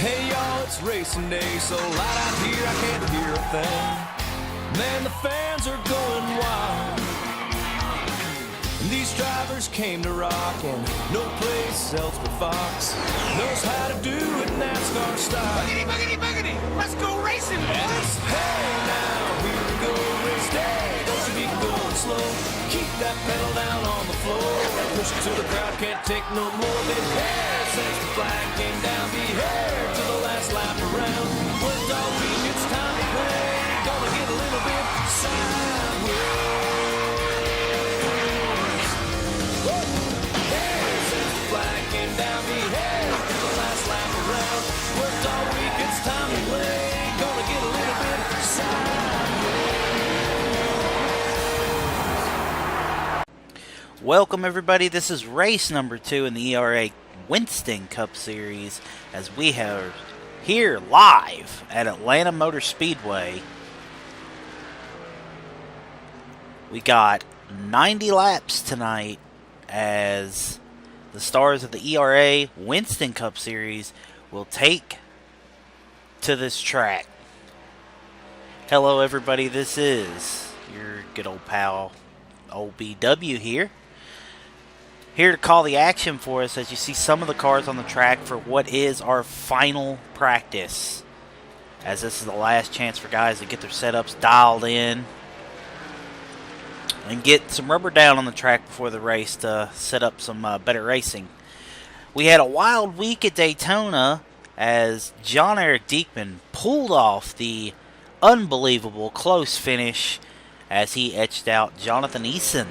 Hey y'all, it's racing day, so loud out here I can't hear a thing. Man, the fans are going wild. And these drivers came to rock, and no place else but Fox knows how to do it NASCAR style. Boogity, boogity, boogity! Let's go racing, boys! Hey now, here we go, race day. Don't you be going slow. Keep that pedal down on the floor. Push it to the crowd, can't take no more. Big hair since the flag came down. Be here to the last lap around. Worked all week, it's time to play. Gonna get a little bit sideways. Hair since the flag came down. Be here to the last lap around. Worked all week, it's time to play. Gonna get a little bit sideways. Welcome everybody, this is race number 2 in the ERA Winston Cup Series as we are here live at Atlanta Motor Speedway. We got 90 laps tonight as the stars of the ERA Winston Cup Series will take to this track. Hello everybody, this is your good old pal OBW here. Here to call the action for us as you see some of the cars on the track for what is our final practice. As this is the last chance for guys to get their setups dialed in and get some rubber down on the track before the race to set up some better racing. We had a wild week at Daytona as John Eric Diekman pulled off the unbelievable close finish as he etched out Jonathan Eason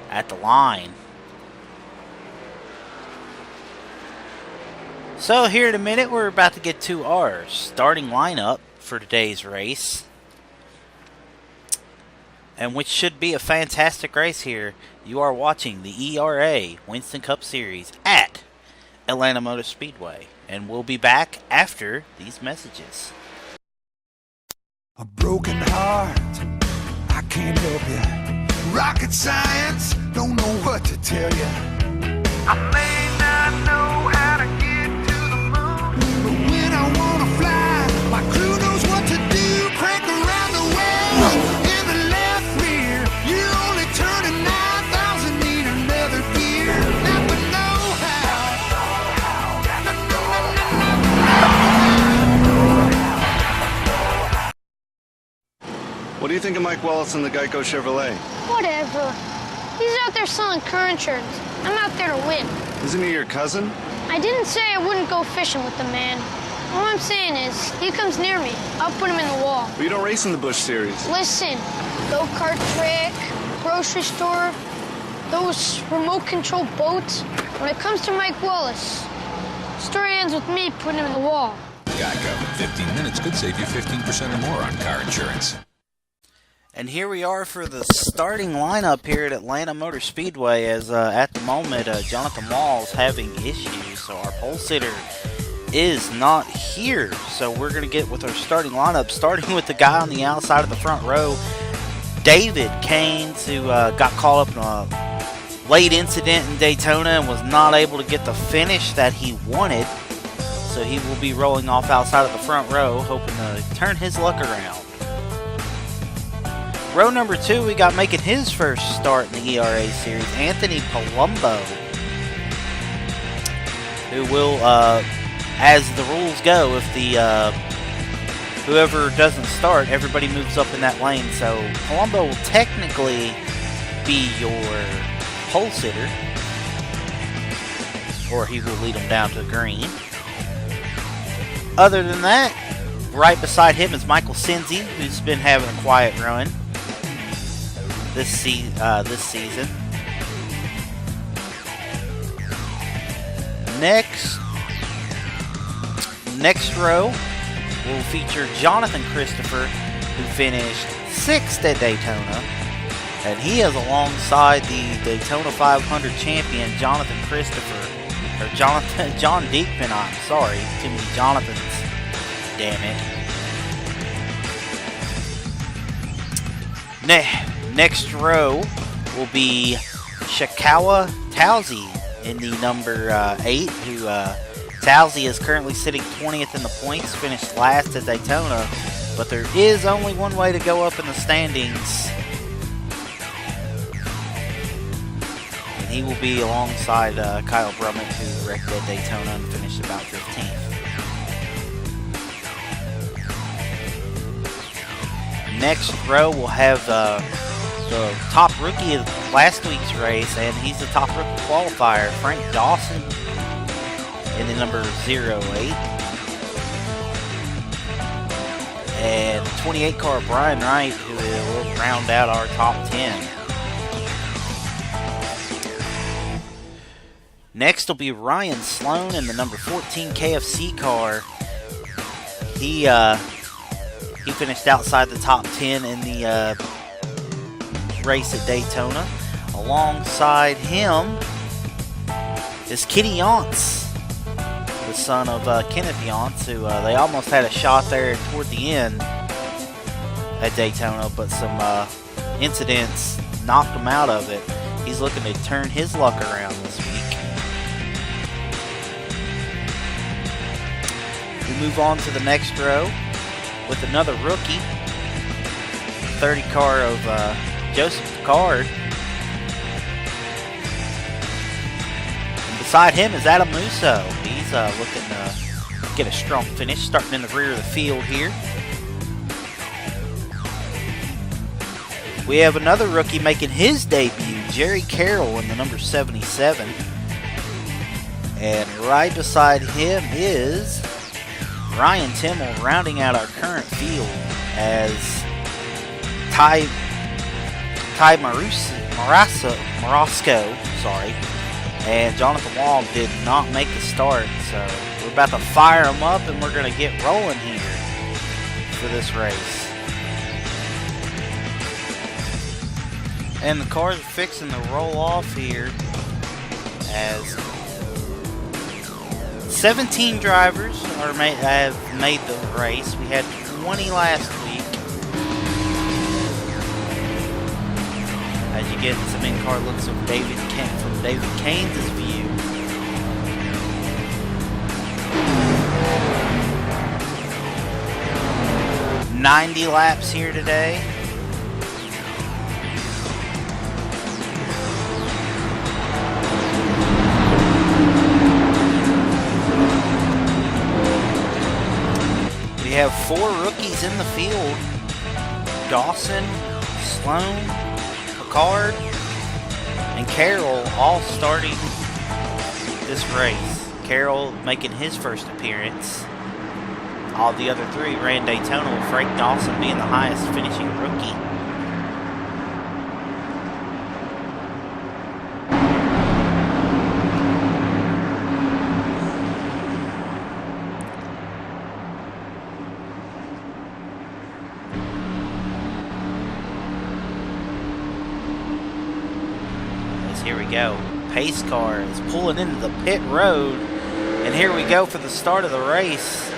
at the line. So here in a minute, we're about to get to our starting lineup for today's race. And which should be a fantastic race here. You are watching the ERA Winston Cup Series at Atlanta Motor Speedway. And we'll be back after these messages. A broken heart, I can't help you. Rocket science, don't know what to tell you. I may not know how to get to the moon, but when I wanna fly, my crew knows what to do. Crank around the world in the left rear. You're only turning 9,000, need another gear. Not to know how. What do you think of Mike Wallace and the Geico Chevrolet? Whatever. He's out there selling car insurance. I'm out there to win. Isn't he your cousin? I didn't say I wouldn't go fishing with the man. All I'm saying is, he comes near me, I'll put him in the wall. But you don't race in the Busch Series. Listen, go-kart track, grocery store, those remote-controlled boats. When it comes to Mike Wallace, the story ends with me putting him in the wall. Geico. 15 minutes could save you 15% or more on car insurance. And here we are for the starting lineup here at Atlanta Motor Speedway as at the moment Jonathan Wall's having issues, so our pole sitter is not here. So we're going to get with our starting lineup, starting with the guy on the outside of the front row, David Caines, who got caught up in a late incident in Daytona and was not able to get the finish that he wanted. So he will be rolling off outside of the front row, hoping to turn his luck around. Row number 2, we got making his first start in the ERA series, Anthony Palumbo, who will, as the rules go, if the whoever doesn't start, everybody moves up in that lane. So Palumbo will technically be your pole sitter, or he will lead them down to green. Other than that, right beside him is Michael Cinzi, who's been having a quiet run this season. Next row will feature Jonathan Christopher, who finished 6th at Daytona, and he is alongside the Daytona 500 champion Jonathan Christopher, or John Diekman. I'm sorry, too many Jonathans. Damn it. Next row will be Shikawa Towsey in the number 8, who Talzi is currently sitting 20th in the points, finished last at Daytona, but there is only one way to go up in the standings. And he will be alongside Kyle Brummett, who wrecked at Daytona and finished about 15th. Next row, we'll have the top rookie of last week's race, and he's the top rookie qualifier, Frank Dawson, in the number 08. And the 28 car, Brian Wright, who will round out our top 10. Next will be Ryan Sloan in the number 14 KFC car. He finished outside the top 10 in the race at Daytona. Alongside him is Kitty Yance, the son of Kenneth Yance, who they almost had a shot there toward the end at Daytona, but some incidents knocked him out of it. He's looking to turn his luck around this week. We move on to the next row with another rookie, 30 car of Joseph Picard. And beside him is Adam Musso. He's looking to get a strong finish, starting in the rear of the field here. We have another rookie making his debut, Jerry Carroll in the number 77. And right beside him is Ryan Timmel, rounding out our current field, as Ty Marasco, and Jonathan Wall did not make the start, so we're about to fire them up and we're going to get rolling here for this race. And the cars are fixing to roll off here as 17 drivers have made the race. We had 20 last week. As you get some in-car looks of David Kane's view. "90 laps here today. We have 4 rookies in the field: Dawson, Sloan, Picard, and Carroll, all starting this race. Carroll making his first appearance. All the other 3 ran Daytona, with Frank Dawson being the highest finishing rookie. Here we go. Pace car is pulling into the pit road, and here we go for the start of the race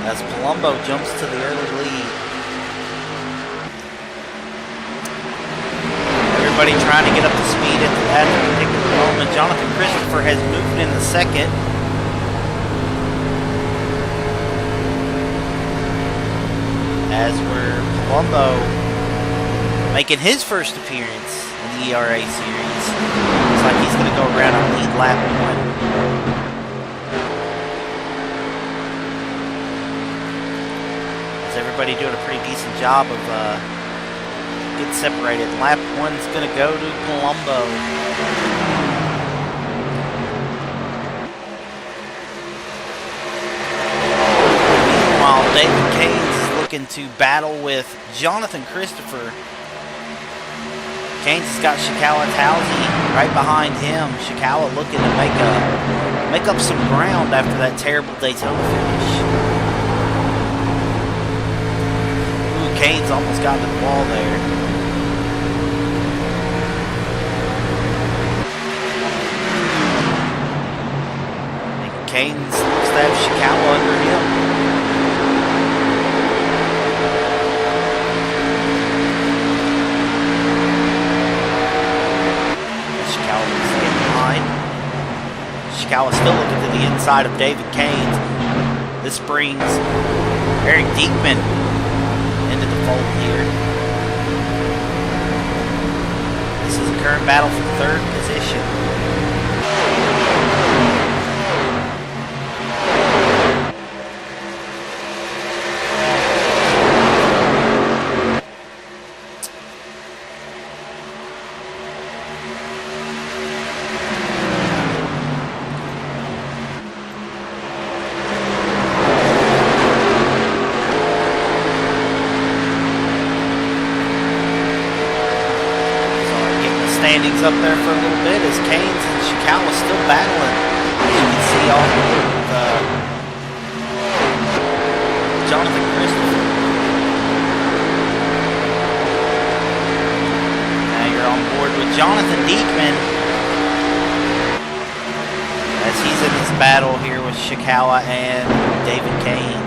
as Palumbo jumps to the early lead. Everybody trying to get up to speed at that particular moment. Jonathan Christopher has moved in the second. As we're Palumbo making his first appearance in the ERA series. Looks like he's going to go around and lead lap 1. As everybody doing a pretty decent job of getting separated. Lap 1's going to go to Palumbo. Meanwhile, David Caines is looking to battle with Jonathan Christopher. Caines has got Shikawa Talzi right behind him. Shikawa looking to make up some ground after that terrible Daytona finish. Ooh, Caines almost got to the wall there. And Caines looks to have Shikawa under him. Ishikawa still looking to the inside of David Canes. This brings Eric Diekman into the fold here. This is a current battle for third position. Standings up there for a little bit as Canes and Ishikawa still battling. You can see all with Jonathan Christopher. Now you're on board with Jonathan Diekman as he's in this battle here with Ishikawa and David Canes.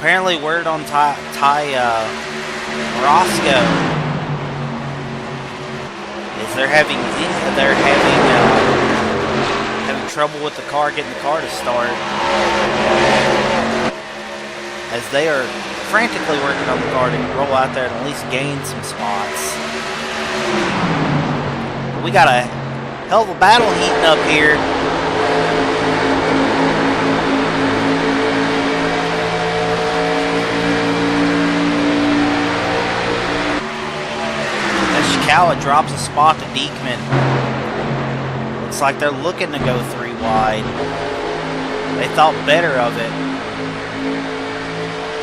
Apparently, word on Ty Roscoe is they're having trouble with the car, getting the car to start, as they are frantically working on the car to roll out there and at least gain some spots. But we got a hell of a battle heating up here. Ishikawa drops a spot to Diekman. Looks like they're looking to go 3 wide. They thought better of it.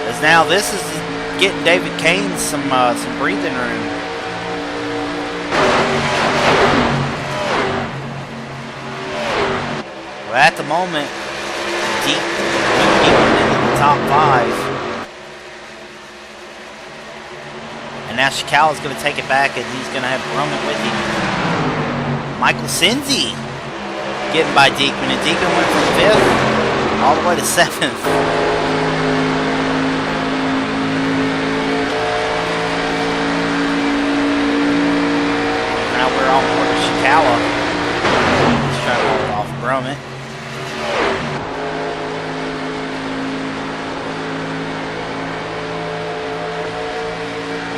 As now this is getting David Canes some breathing room. Well, at the moment, Diekman into the top 5. Now Ishikawa's going to take it back, and he's going to have Roman with him. Michael Sinzi getting by Diekman, and Diekman went from 5th all the way to 7th. Now we're on board with Ishikawa. He's trying to hold it off Roman.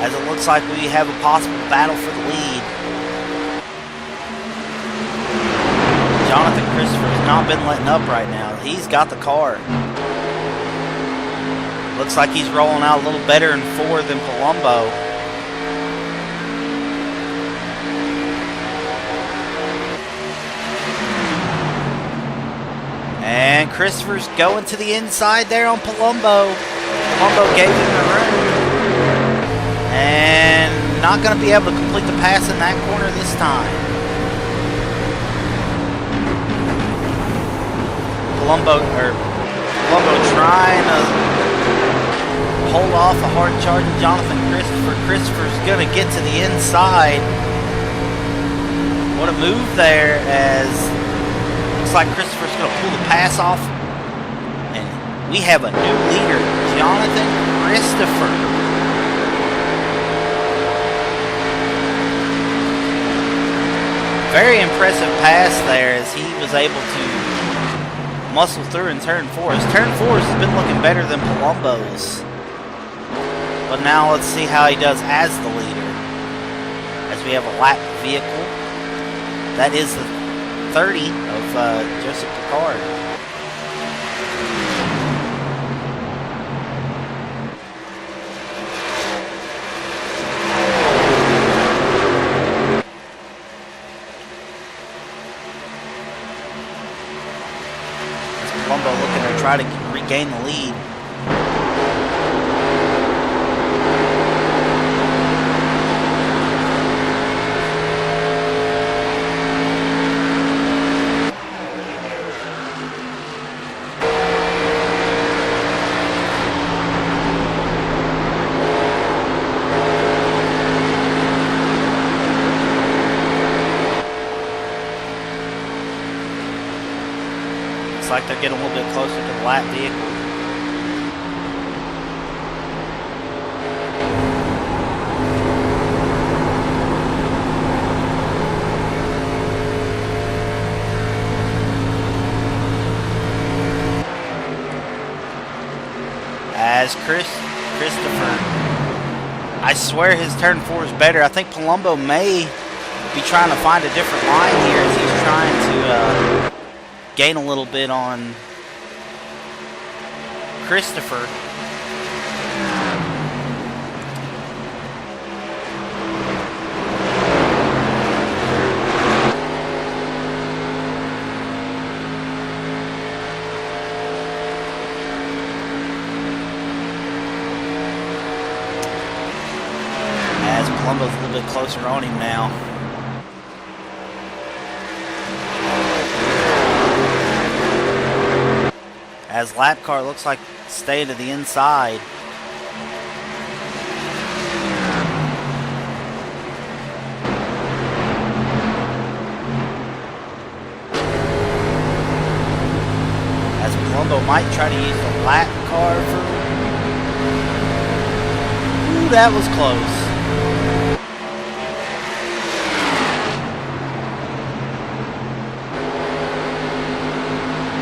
As it looks like we have a possible battle for the lead. Jonathan Christopher has not been letting up right now. He's got the car. Looks like he's rolling out a little better in 4 than Palumbo. And Christopher's going to the inside there on Palumbo. Palumbo gave him the room. And not going to be able to complete the pass in that corner this time. Palumbo trying to hold off a hard charge of Jonathan Christopher. Christopher's going to get to the inside. What a move there, as looks like Christopher's going to pull the pass off. And we have a new leader, Jonathan Christopher. Very impressive pass there, as he was able to muscle through in turn 4. His turn 4s has been looking better than Palumbo's. But now let's see how he does as the leader. As we have a lap vehicle. That is the 30 of Joseph Picard. Palumbo looking to try to regain the lead. Looks like they're getting a little bit closer to the lap vehicle. As Christopher, I swear his turn 4 is better. I think Palumbo may be trying to find a different line here as he's trying to gain a little bit on Christopher. Palumbo's a little bit closer on him now. As lap car looks like staying to the inside. As Palumbo might try to use the lap car for... Ooh, that was close.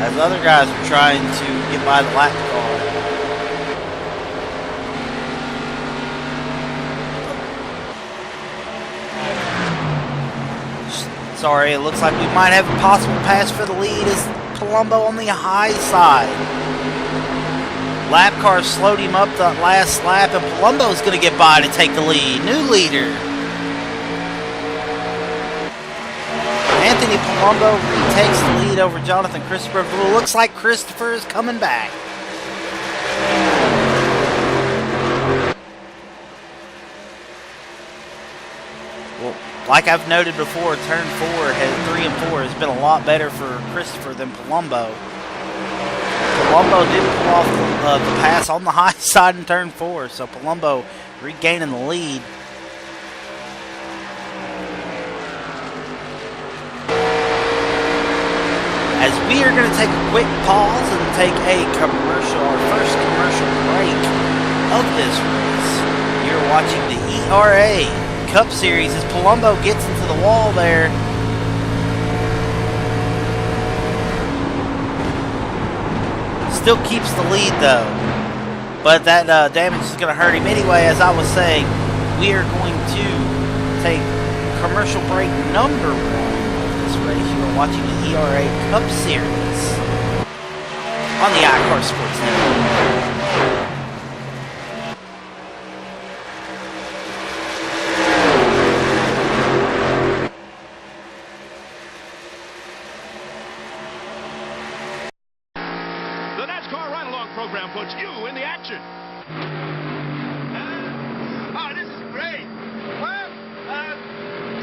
As other guys are trying to get by the lap car. Sorry, it looks like we might have a possible pass for the lead as Palumbo on the high side. Lap car slowed him up that last lap, and Palumbo's going to get by to take the lead. New leader. Anthony Palumbo takes the lead over Jonathan Christopher. It looks like Christopher is coming back. Well, like I've noted before, turn 3 and 4 has been a lot better for Christopher than Palumbo. Palumbo did pull off the pass on the high side in turn 4, so Palumbo regaining the lead. As we are going to take a quick pause and take a commercial, our first commercial break of this race. You're watching the ERA Cup Series as Palumbo gets into the wall there. Still keeps the lead though. But that damage is going to hurt him anyway. As I was saying, we are going to take commercial break number 1. Race. You are watching the ERA Cup Series on the iCar Sports Network. The NASCAR Ride-Along program puts you in the action. Oh, this is great. What?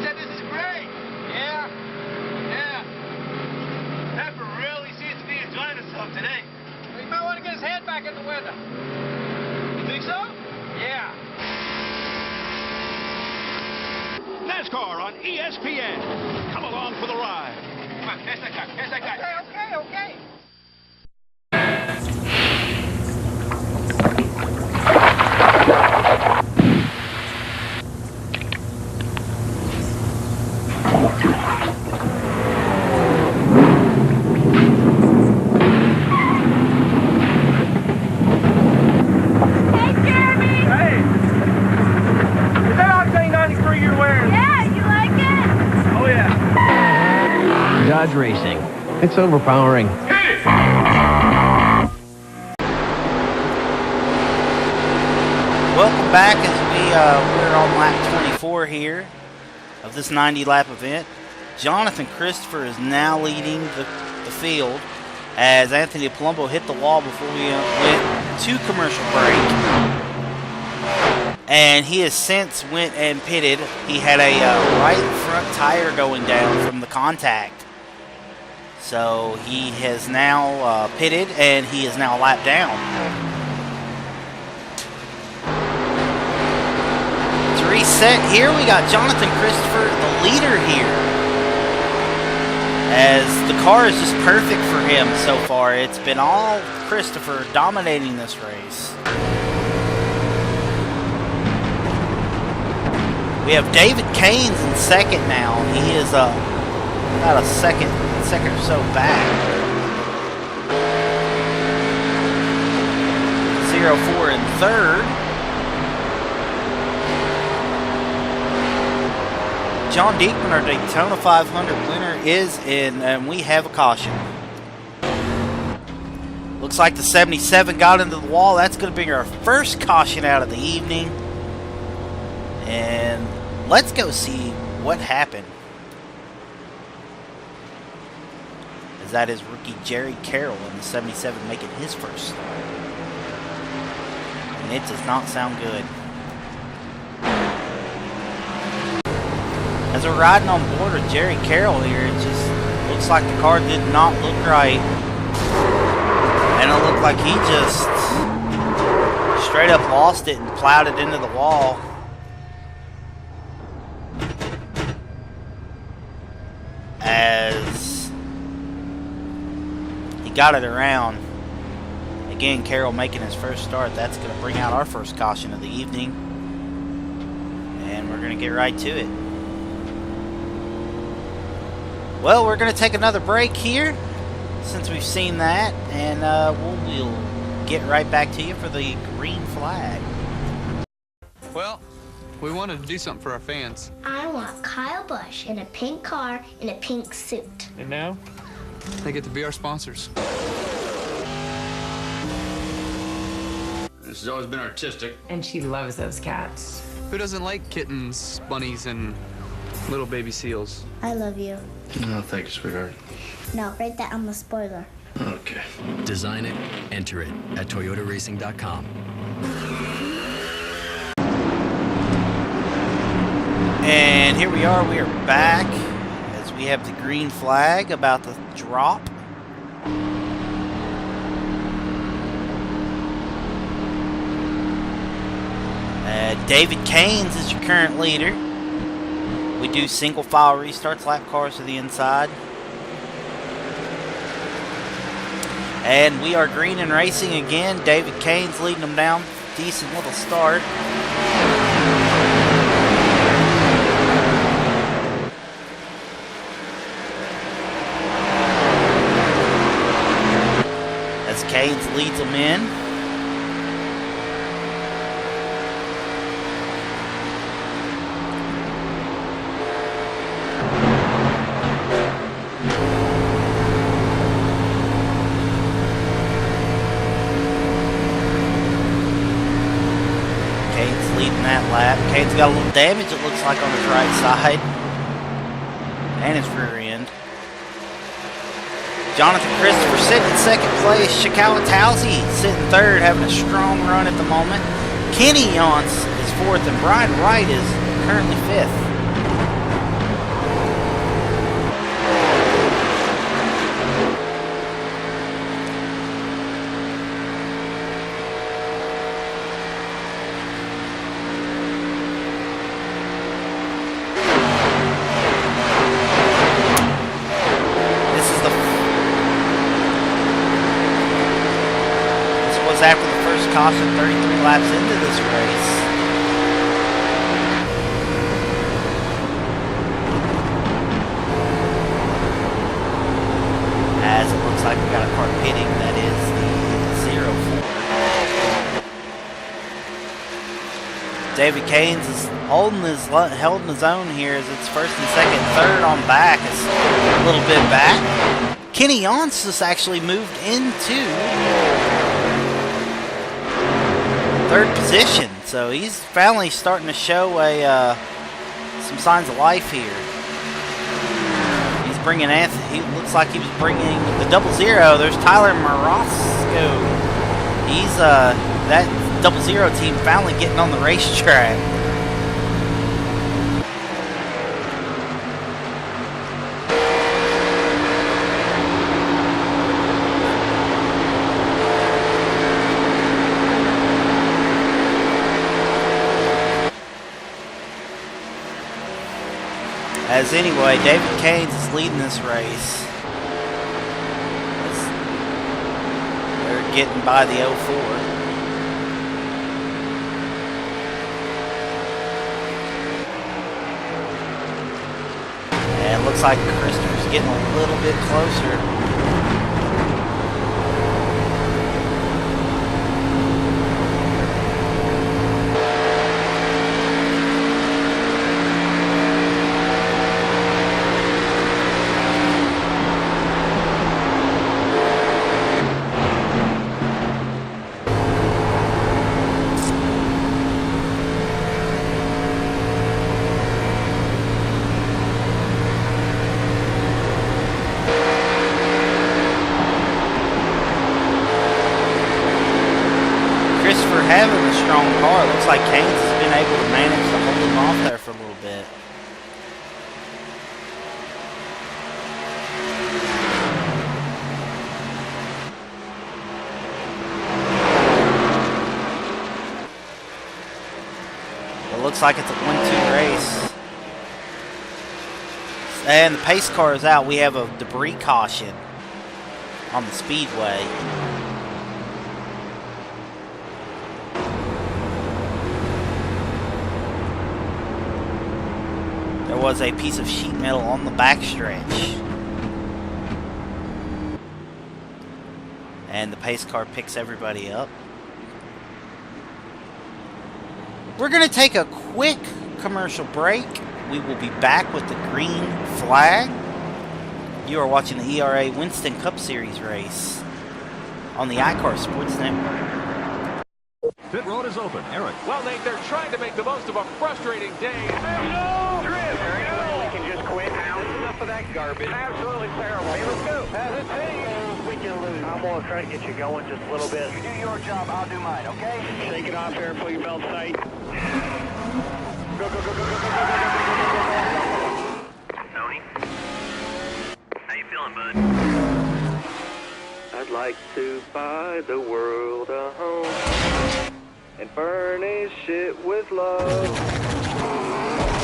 Said this is great. Yeah. Pepper really seems to be enjoying himself today. Well, he might want to get his head back in the weather. You think so? Yeah. NASCAR on ESPN. Come along for the ride. Come on, here's that guy. Okay. Dodge Racing. It's overpowering. Welcome back as we're on lap 24 here of this 90-lap event. Jonathan Christopher is now leading the field as Anthony Palumbo hit the wall before we went to commercial break. And he has since went and pitted. He had a right front tire going down from the contact. So he has now pitted, and he is now lapped down. To reset here, we got Jonathan Christopher, the leader here. as the car is just perfect for him so far. It's been all Christopher dominating this race. We have David Caines in second now. He is about a second or so back. 0-4 in third. John Diekman, our Daytona 500 winner, is in, and we have a caution. Looks like the 77 got into the wall. That's going to be our first caution out of the evening. And let's go see what happened. As that is rookie Jerry Carroll in the 77 making his first start. And it does not sound good. As we're riding on board with Jerry Carroll here, it just looks like the car did not look right. And it looked like he just straight up lost it and plowed it into the wall. As he got it around. Again, Carroll making his first start. That's going to bring out our first caution of the evening. And we're going to get right to it. Well, we're going to take another break here, since we've seen that, and we'll get right back to you for the green flag. Well, we wanted to do something for our fans. I want Kyle Busch in a pink car in a pink suit. And now, they get to be our sponsors. This has always been artistic. And she loves those cats. Who doesn't like kittens, bunnies, and little baby seals? I love you. No, thank you, sweetheart. No, write that on the spoiler. Okay. Design it, enter it at toyotaracing.com. And here we are back as we have the green flag about to drop. David Caines is your current leader. We do single file restarts, lap cars to the inside. And we are green and racing again. David Caines leading them down. Decent little start. As Caines leads them in. Cade's got a little damage, it looks like, on his right side. And his rear end. Jonathan Christopher sitting in second place. Shikawa Towsey sitting third, having a strong run at the moment. Kenny Yance is fourth, and Brian Wright is currently fifth. After the first caution, 33 laps into this race. As it looks like we got a car pitting, that is the 0-4. David Caines is holding his own here as it's first and second, third on back. It's a little bit back. Kenny Yance just actually moved into third position, so he's finally starting to show some signs of life here. He's bringing Anthony. He looks like he was bringing the 00. There's Tyler Marosco. He's that 00 team finally getting on the racetrack. As anyway, David Keynes is leading this race. They're getting by the 04. And it looks like Christopher's getting a little bit closer. Having a strong car, it looks like Keynes has been able to manage to hold him off there for a little bit. It looks like it's a 1-2 race. And the pace car is out. We have a debris caution on the speedway. There was a piece of sheet metal on the backstretch. And the pace car picks everybody up. We're going to take a quick commercial break. We will be back with the green flag. You are watching the ERA Winston Cup Series race on the iCar Sports Network. Pit road is open. Eric. Well, Nate, they're trying to make the most of a frustrating day. No! Drift! We can just quit now. Enough of that garbage. Absolutely terrible. Hey, let's go. As it seems, we can lose. I'm going to try to get you going just a little bit. You do your job, I'll do mine, okay? Shake it off there, pull your belt tight. Go, go, go, go, go, go, go, go, go, go, go. Tony? How you feeling, bud? I'd like to buy the world a home and furnish it with love.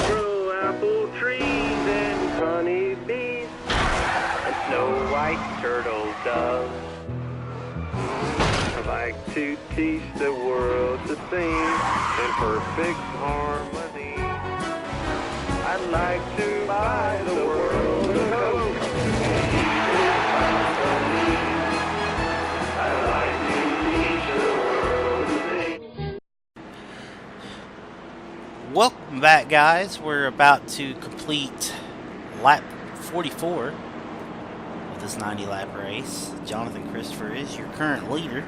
Grow apple trees and honey bees and snow white turtle doves. I'd like to teach the world to sing in perfect harmony. I'd like to buy the world a coat. Welcome back, guys. We're about to complete lap 44 of this 90-lap race. Jonathan Christopher is your current leader.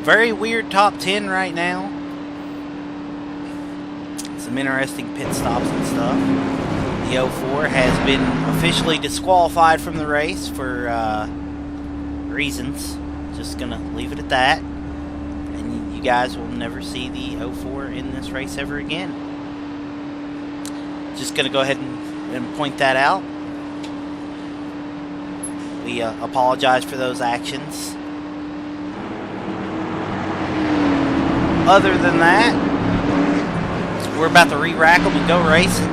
Very weird top 10 right now. Some interesting pit stops and stuff. The 04 has been officially disqualified from the race for reasons. Just gonna leave it at that. And you guys will never see the 04 in this race ever again. Just gonna go ahead and point that out. We apologize for those actions. Other than that, we're about to re-rack them and go racing.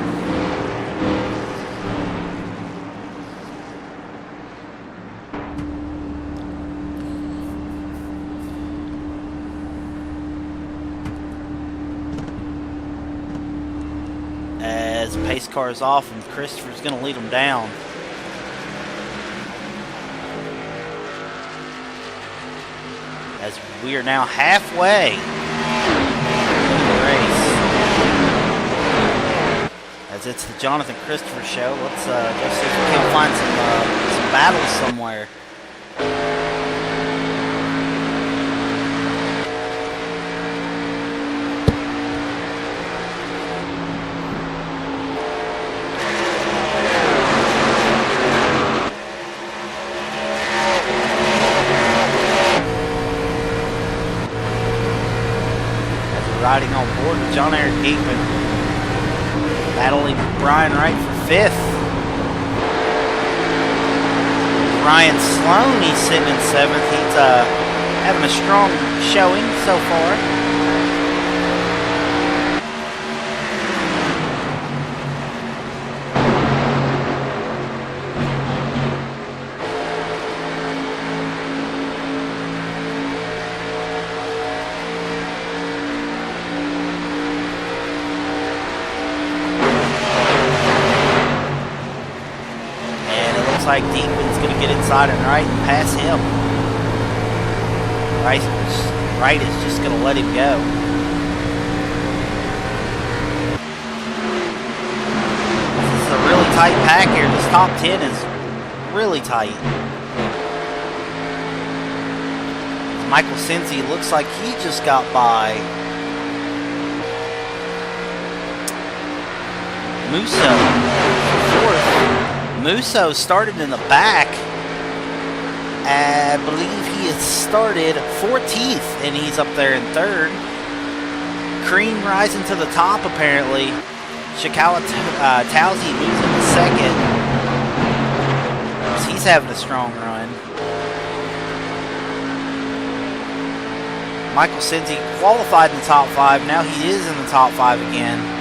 As the pace car is off and Christopher's going to lead them down. As we are now halfway race. As it's the Jonathan Christopher show, let's go see if we can find some battles somewhere. riding on board with John Eric Diekman. Battling Brian Wright for 5th. Ryan Sloan, he's sitting in 7th. He's having a strong showing so far. Like Diekman's going to get inside and Wright and pass him. Wright is just going to let him go. This is a really tight pack here. This top 10 is really tight. Michael Cincy looks like he just got by Musso. 4th. Musso started in the back. I believe he has started 14th, and he's up there in 3rd. Crean rising to the top, apparently. Shikawa Towsey moves into 2nd. He's having a strong run. Michael Cincy qualified in the top 5. Now he is in the top 5 again.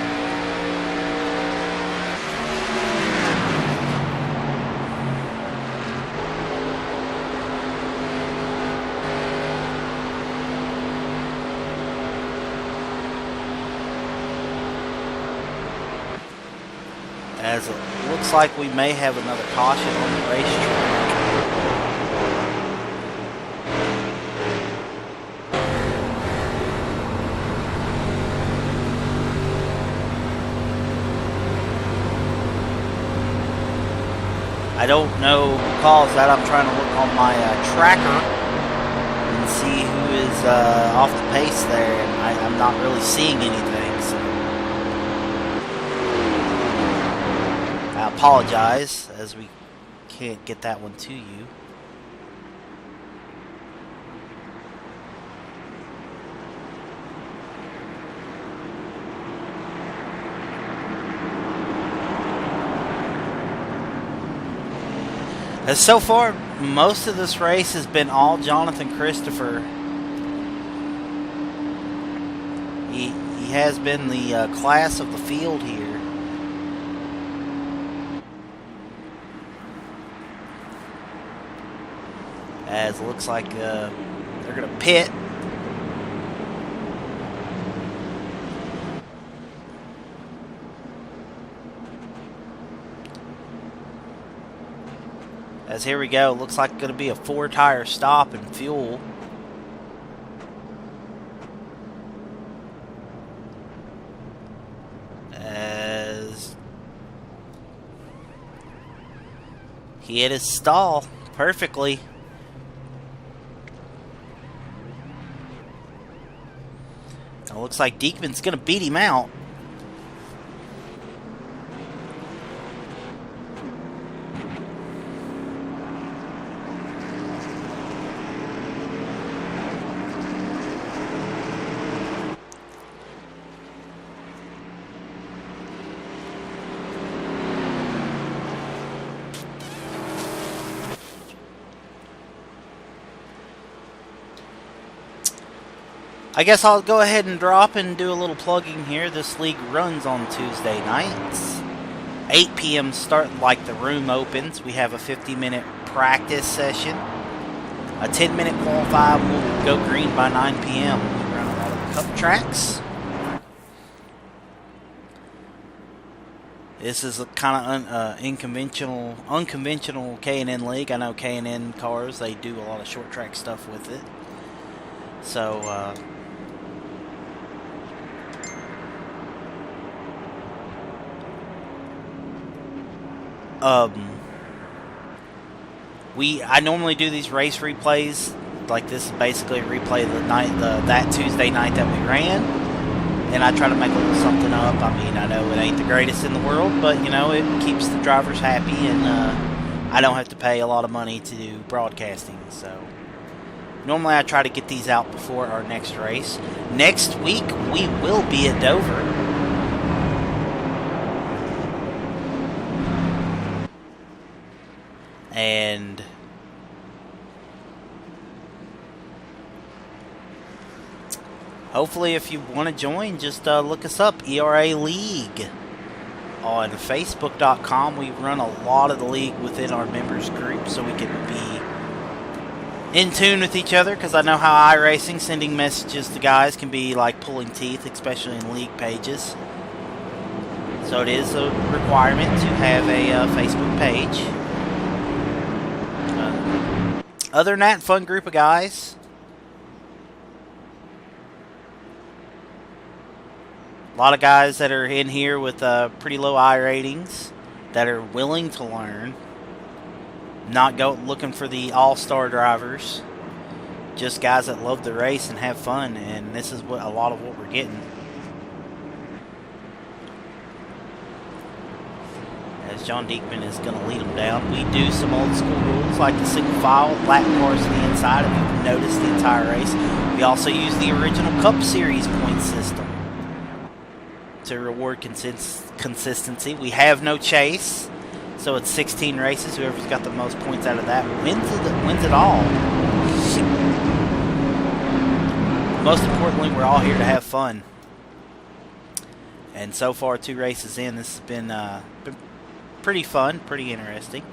As it looks like we may have another caution on the racetrack. I don't know who caused that. I'm trying to look on my tracker and see who is off the pace there, and I'm not really seeing anything. So I apologize, as we can't get that one to you. As so far, most of this race has been all Jonathan Christopher. He has been the class of the field here. As it looks like they're going to pit. As here we go, looks like it's going to be a 4-tire stop in fuel. As he hit his stall perfectly. Now looks like Diekman's going to beat him out. I guess I'll go ahead and drop and do a little plugging here. This league runs on Tuesday nights. 8 p.m. start, like the room opens. We have a 50-minute practice session. A 10-minute qualify. We'll go green by 9 p.m. Around all the cup tracks. This is a kind of unconventional K&N league. I know K&N cars, they do a lot of short track stuff with it. So, I normally do these race replays. Like, this is basically a replay of the night, that Tuesday night that we ran. And I try to make a little something up. I mean, I know it ain't the greatest in the world, but, you know, it keeps the drivers happy, and I don't have to pay a lot of money to do broadcasting, so Normally I try to get these out before our next race. Next week we will be at Dover. And hopefully if you want to join, just look us up, ERA League. On Facebook.com, we run a lot of the league within our members group so we can be in tune with each other, because I know how iRacing, sending messages to guys can be like pulling teeth, especially in league pages. So it is a requirement to have a Facebook page. Other than that, fun group of guys. A lot of guys that are in here with pretty low I ratings that are willing to learn. Not go looking for the all-star drivers. Just guys that love the race and have fun, and this is what a lot of what we're getting. As John Diekman is going to lead them down. We do some old school rules like the single file, lap cars to the inside, if you've noticed the entire race. We also use the original Cup Series point system to reward consistency. We have no chase, so it's 16 races. Whoever's got the most points out of that wins it all. Most importantly, we're all here to have fun. And so far, 2 races in, this has been pretty fun, pretty interesting.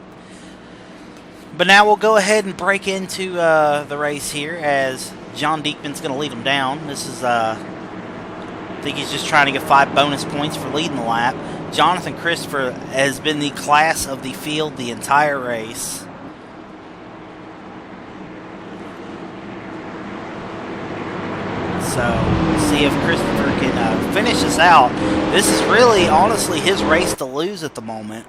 But now we'll go ahead and break into the race here, as John Diekman's going to lead them down. This is I think he's just trying to get 5 bonus points for leading the lap. Jonathan Christopher has been the class of the field the entire race. So we'll see if Christopher can finish this out. This is really, honestly, his race to lose at the moment.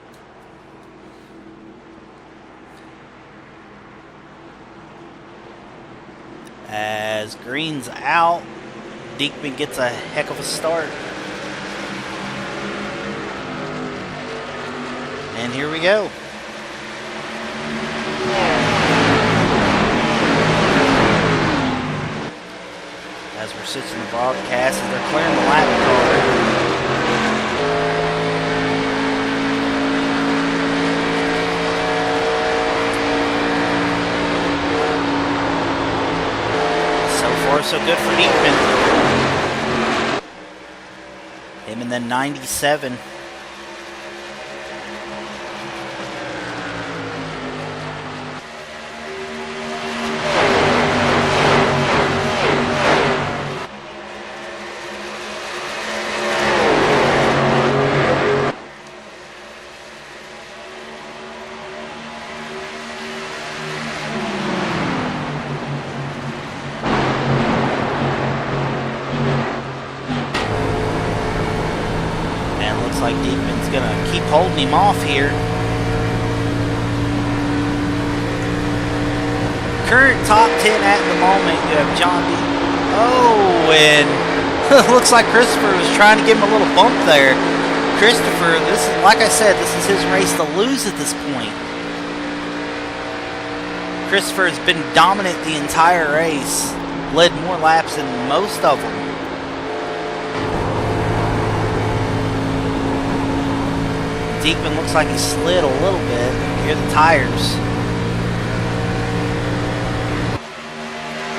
As green's out, Diekman gets a heck of a start. And here we go. As we're switching the broadcast, as they're clearing the lap car. So good for Diekman. Him in the 97. Like Diekman's gonna keep holding him off here. Current top 10 at the moment, you have John Diekman. Oh, and looks like Christopher was trying to give him a little bump there. Christopher, this is, like I said, this is his race to lose at this point. Christopher has been dominant the entire race, led more laps than most of them. Diekman looks like he slid a little bit. Here are the tires.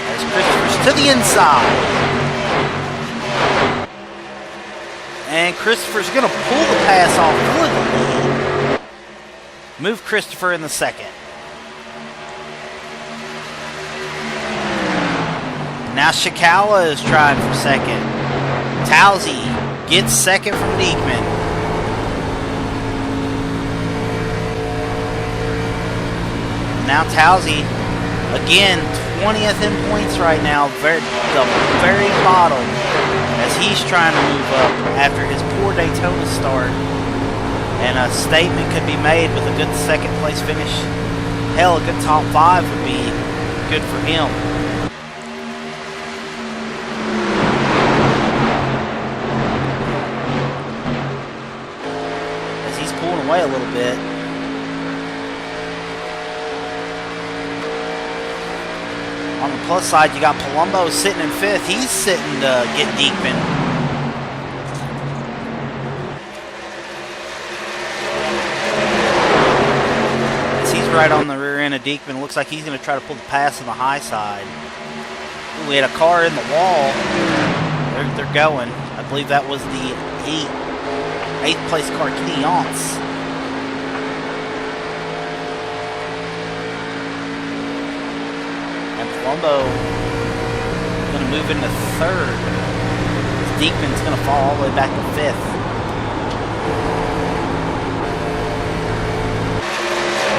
As Christopher's to the inside. And Christopher's going to pull the pass off for the lead. Move Christopher in the second. Now Shikawa is trying for second. Towsey gets second from Diekman. Now Towsey, again, 20th in points right now, the very bottom, as he's trying to move up after his poor Daytona start. And a statement could be made with a good second place finish. Hell, a good top 5 would be good for him. As he's pulling away a little bit. On the Chicala side, you got Palumbo sitting in 5th. He's sitting to get Diekman. As he's right on the rear end of Diekman. Looks like he's going to try to pull the pass on the high side. Ooh, we had a car in the wall. They're going. I believe that was the 8th place car, Kenny Yance. And Palumbo going to move into 3rd. Diekman's going to fall all the way back to 5th.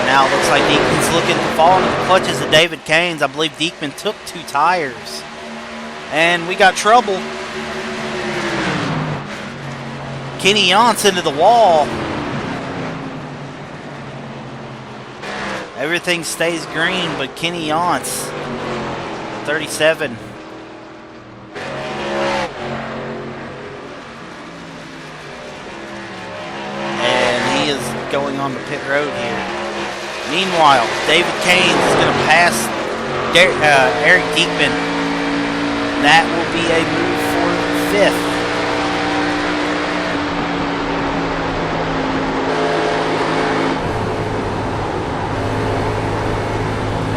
And now it looks like Diekman's looking to fall into the clutches of David Caines. I believe Diekman took 2 tires. And we got trouble. Kenny Yance into the wall. Everything stays green, but Kenny Yance, 37. And he is going on the pit road here. Meanwhile, David Caines is going to pass Eric Diekman. That will be a move for 5th.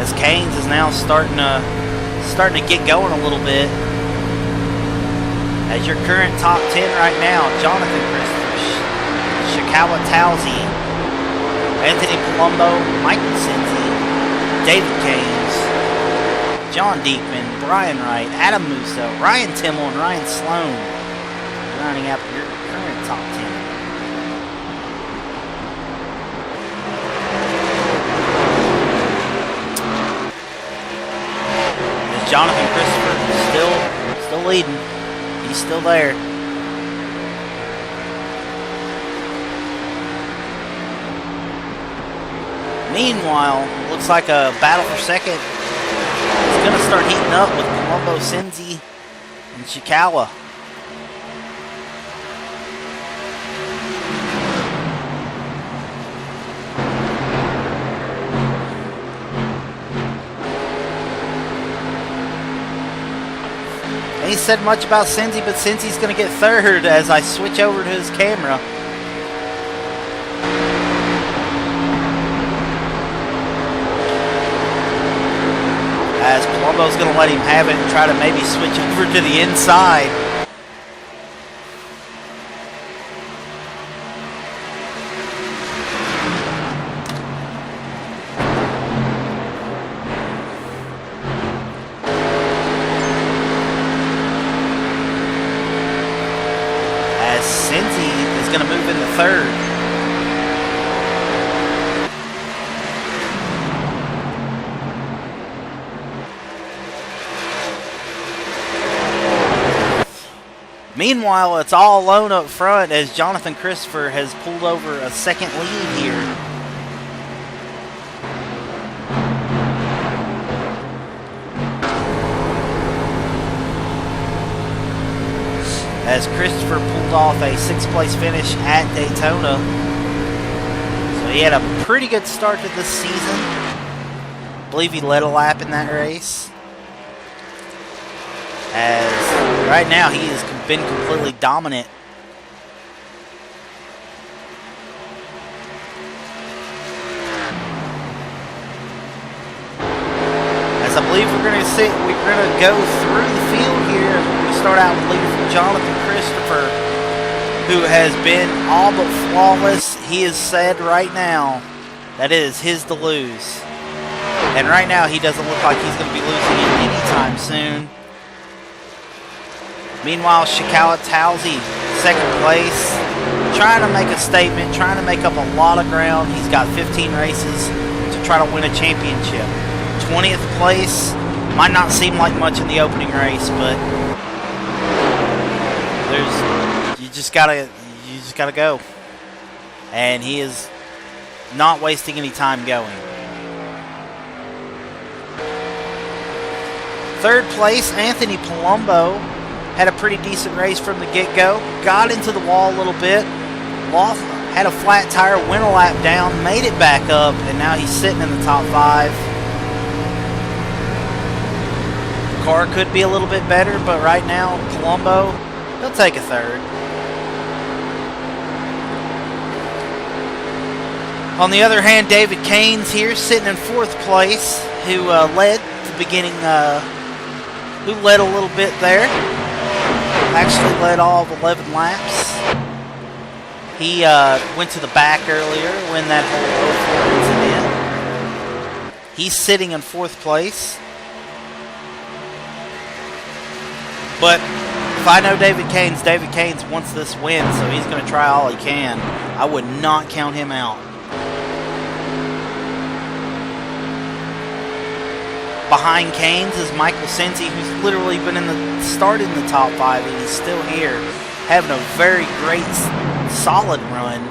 As Caines is now starting to get going a little bit. As your current top 10 right now, Jonathan Christopher, Chicala Towsey, Anthony Palumbo, Michael Cincy, David Caines, John Diekman, Brian Wright, Adam Musso, Ryan Timmel, and Ryan Sloan rounding out your current top 10. Jonathan Christopher still leading. He's still there. Meanwhile, looks like a battle for second. It's going to start heating up with Palumbo, Cincy, and Chicala. He said much about Cincy, but Cincy's going to get 3rd as I switch over to his camera. As Palumbo's going to let him have it and try to maybe switch over to the inside. Going to move into 3rd. Meanwhile, it's all alone up front as Jonathan Christopher has pulled over a second lead here. As Christopher pulled off a 6th place finish at Daytona. So he had a pretty good start to this season. I believe he led a lap in that race. As right now he has been completely dominant. As I believe we're going to go through the field here. We start out with leader from Jonathan Christopher, who has been all but flawless. He has said right now that it is his to lose. And right now he doesn't look like he's going to be losing it anytime soon. Meanwhile, Chicala Towsey, 2nd place, trying to make a statement, trying to make up a lot of ground. He's got 15 races to try to win a championship. 20th place might not seem like much in the opening race, but you just gotta go. And he is not wasting any time going. 3rd place, Anthony Palumbo had a pretty decent race from the get-go. Got into the wall a little bit. Lost, had a flat tire, went a lap down, made it back up, and now he's sitting in the top 5. car could be a little bit better, but right now, Palumbo, he'll take a third. On the other hand, David Caines here sitting in 4th place, who led the beginning, who led a little bit there. Actually led all of 11 laps. He went to the back earlier when that whole 04 incident. He's sitting in 4th place. But if I know David Caines wants this win, so he's going to try all he can. I would not count him out. Behind Caines is Michael Cincy, who's literally been started in the top 5, and he's still here, having a very great, solid run.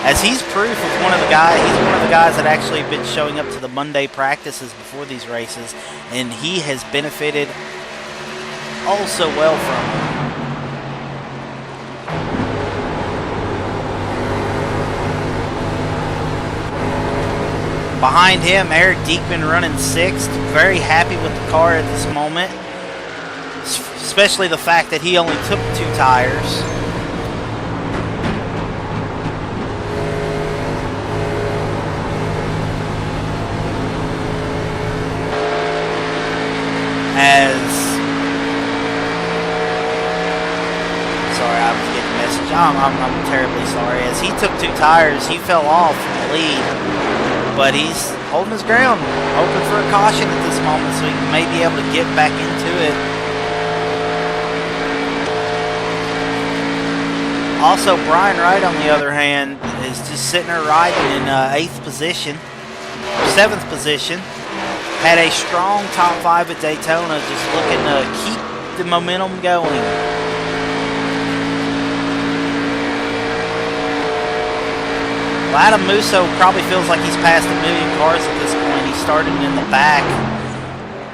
As he's proof of one of the guys, he's one of the guys that actually have been showing up to the Monday practices before these races, and he has benefited oh so well from it. Behind him, Eric Diekman running 6th. Very happy with the car at this moment. Especially the fact that he only took 2 tires. Sorry, I was getting a message. I'm terribly sorry. As he took 2 tires, he fell off from the lead. But he's holding his ground, hoping for a caution at this moment so he may be able to get back into it. Also, Brian Wright, on the other hand, is just sitting there riding in 8th position, 7th position. Had a strong top 5 at Daytona, just looking to keep the momentum going. Adam Musso probably feels like he's passed 1 million cars at this point. He started in the back.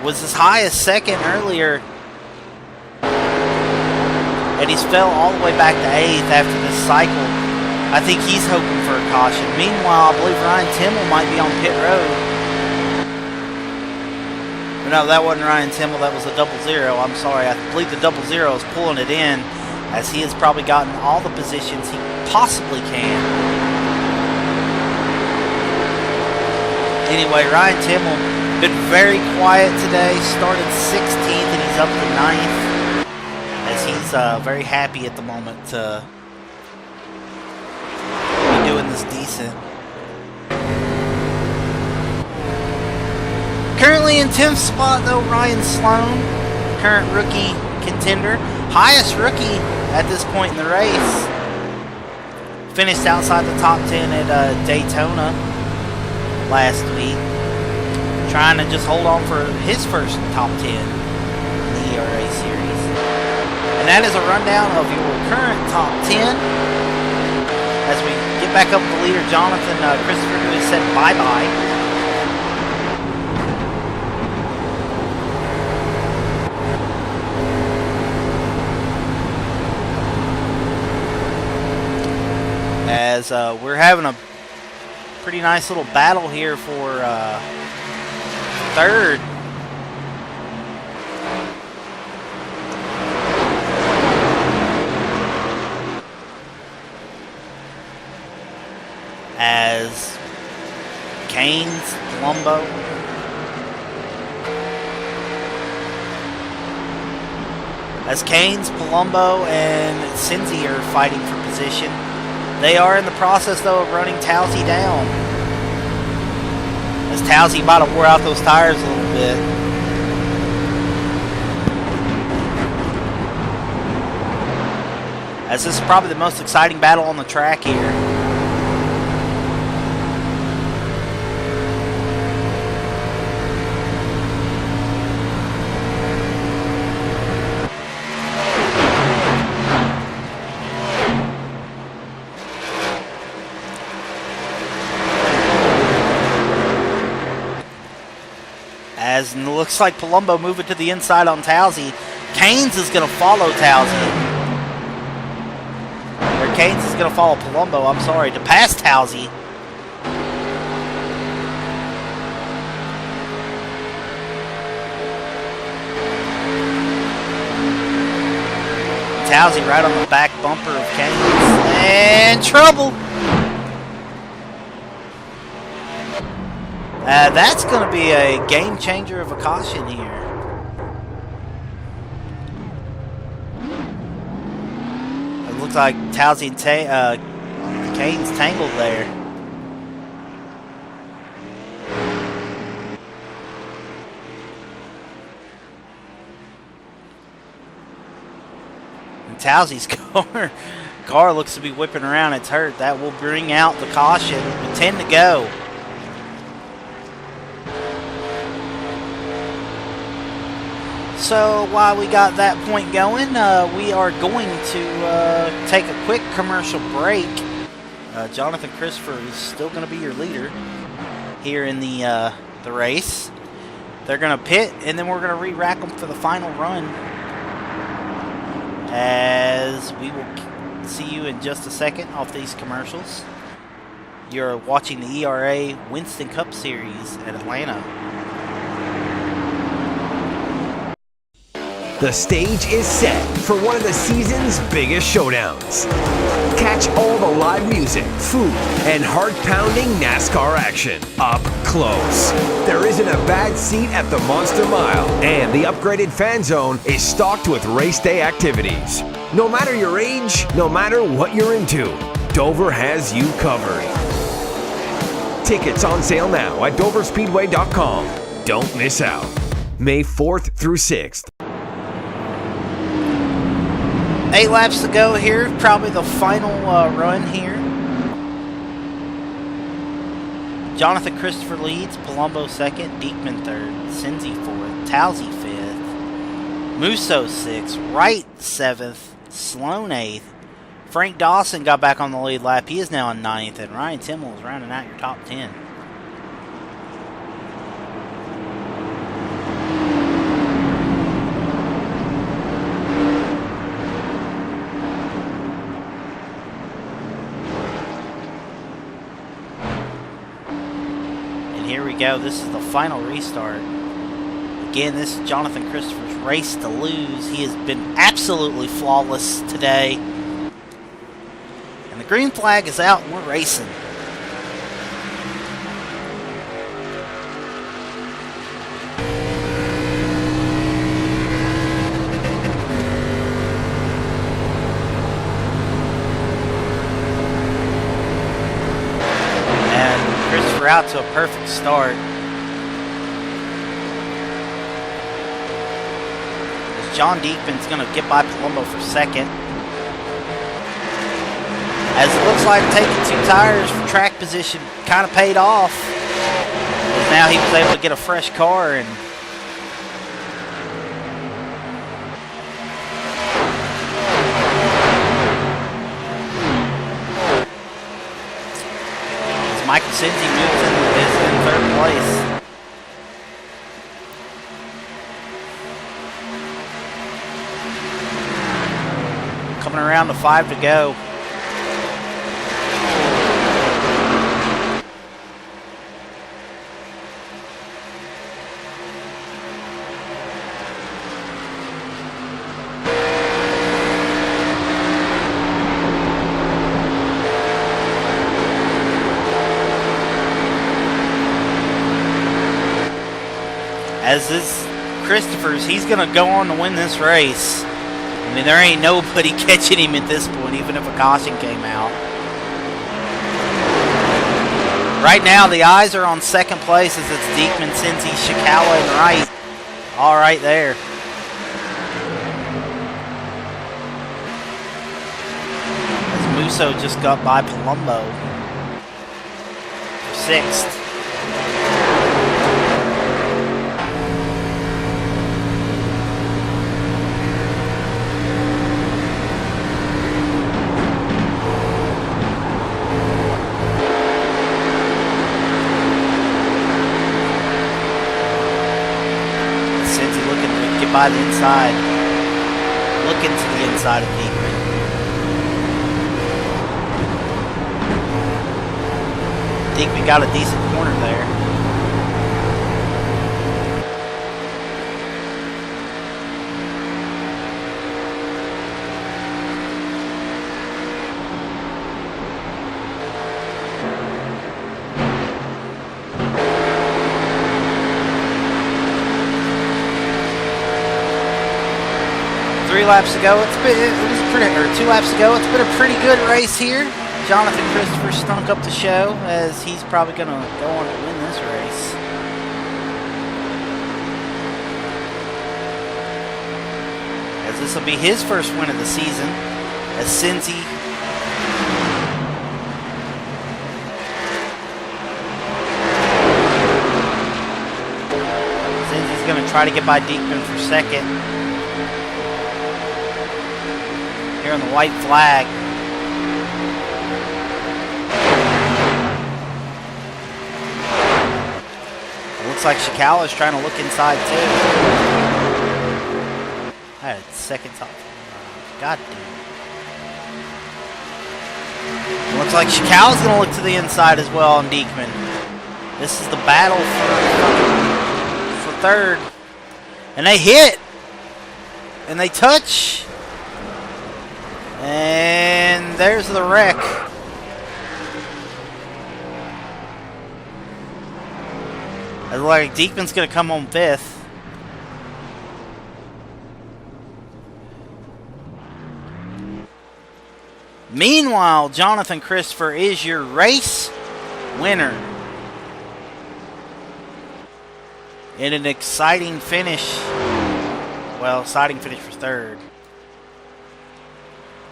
Was as high as 2nd earlier. And he's fell all the way back to 8th after this cycle. I think he's hoping for a caution. Meanwhile, I believe Ryan Timmel might be on pit road. No, that wasn't Ryan Timmel. That was a 00. I'm sorry. I believe the 00 is pulling it in, as he has probably gotten all the positions he possibly can. Anyway, Ryan Timmel been very quiet today. Started 16th and he's up to 9th. As he's very happy at the moment to be doing this decent. Currently in 10th spot though, Ryan Sloan, current rookie contender. Highest rookie at this point in the race. Finished outside the top 10 at Daytona last week, trying to just hold on for his first top 10 in the ERA series. And that is a rundown of your current top 10. As we get back up with the leader, Jonathan Christopher, who has said bye-bye. As we're having a pretty nice little battle here for 3rd. As Caines, Palumbo, and Cincy are fighting for position. They are in the process, though, of running Towsey down. As Towsey might have wore out those tires a little bit. As this is probably the most exciting battle on the track here. As it looks like Palumbo moving to the inside on Towsey. Caines is going to follow Towsey. Or Caines is going to follow Palumbo, I'm sorry, to pass Towsey. Towsey right on the back bumper of Canes. And trouble. That's going to be a game changer of a caution here. It looks like Towsey and Canes tangled there. And Towsey's car looks to be whipping around. It's hurt. That will bring out the caution with 10 to go. So while we got that point going, we are going to take a quick commercial break. Jonathan Christopher is still going to be your leader here in the race. They're going to pit, and then we're going to re-rack them for the final run. As we will see you in just a second off these commercials. You're watching the ERA Winston Cup Series at Atlanta. The stage is set for one of the season's biggest showdowns. Catch all the live music, food, and heart-pounding NASCAR action up close. There isn't a bad seat at the Monster Mile, and the upgraded fan zone is stocked with race day activities. No matter your age, no matter what you're into, Dover has you covered. Tickets on sale now at doverspeedway.com. Don't miss out. May 4th through 6th. 8 laps to go here, probably the final run here. Jonathan Christopher leads, Palumbo second, Diekman third, Cinzy fourth, Towsey fifth, Musso sixth, Wright seventh, Sloan eighth. Frank Dawson got back on the lead lap. He is now in ninth, and Ryan Timmel is rounding out your top 10. Here we go. This is the final restart. Again, this is Jonathan Christopher's race to lose. He has been absolutely flawless today. And the green flag is out and we're racing. Out to a perfect start. As John Diekman's going to get by Palumbo for second. As it looks like taking 2 tires from track position kind of paid off. Now he was able to get a fresh car and Michael Cinzy moves in third place. Coming around to 5 to go. As this Christopher's, he's going to go on to win this race. I mean, there ain't nobody catching him at this point, even if a caution came out. Right now, the eyes are on second place as it's Diekman, Cincy, Shikawa, and Wright. All right there. As Musso just got by Palumbo for sixth. By the inside, looking to the inside of Diekman. Diekman got a decent corner there. 3 laps ago, it was pretty, or 2 laps ago, it's been a pretty good race here. Jonathan Christopher stunk up the show, as he's probably going to go on to win this race. As this will be his first win of the season, as Cincy going to try to get by Diekman for second. Here on the white flag. It looks like Shikawa's trying to look inside too. I had second top. God damn. Looks like Shikawa's going to look to the inside as well on Diekman. This is the battle for third. And they hit. And they touch. And there's the wreck. It looks like Diekman's going to come home 5th. Meanwhile, Jonathan Christopher is your race winner. In an exciting finish. Well, exciting finish for third.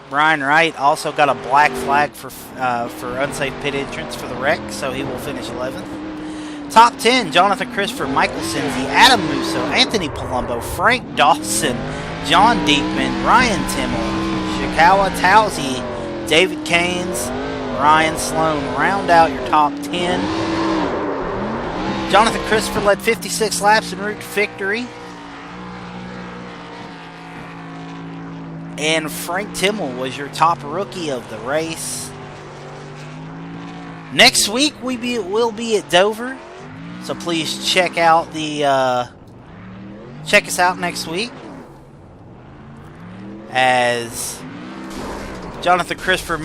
Brian Wright also got a black flag for unsafe pit entrance for the wreck, so he will finish 11th. Top 10, Jonathan Christopher, Michael Cincy, Adam Musso, Anthony Palumbo, Frank Dawson, John Diekman, Ryan Timmel, Shikawa Towsey, David Caines, Ryan Sloan. Round out your top 10. Jonathan Christopher led 56 laps en route to victory. And Frank Timmel was your top rookie of the race. Next week we'll be at Dover. So please check out check us out next week. As Jonathan Christopher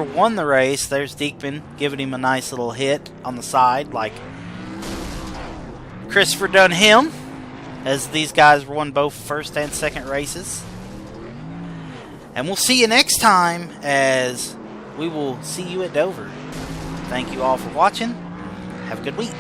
won the race. There's Diekman giving him a nice little hit on the side, like Christopher done him, as these guys won both first and second races. And we'll see you next time, as we will see you at Dover. Thank you all for watching. Have a good week.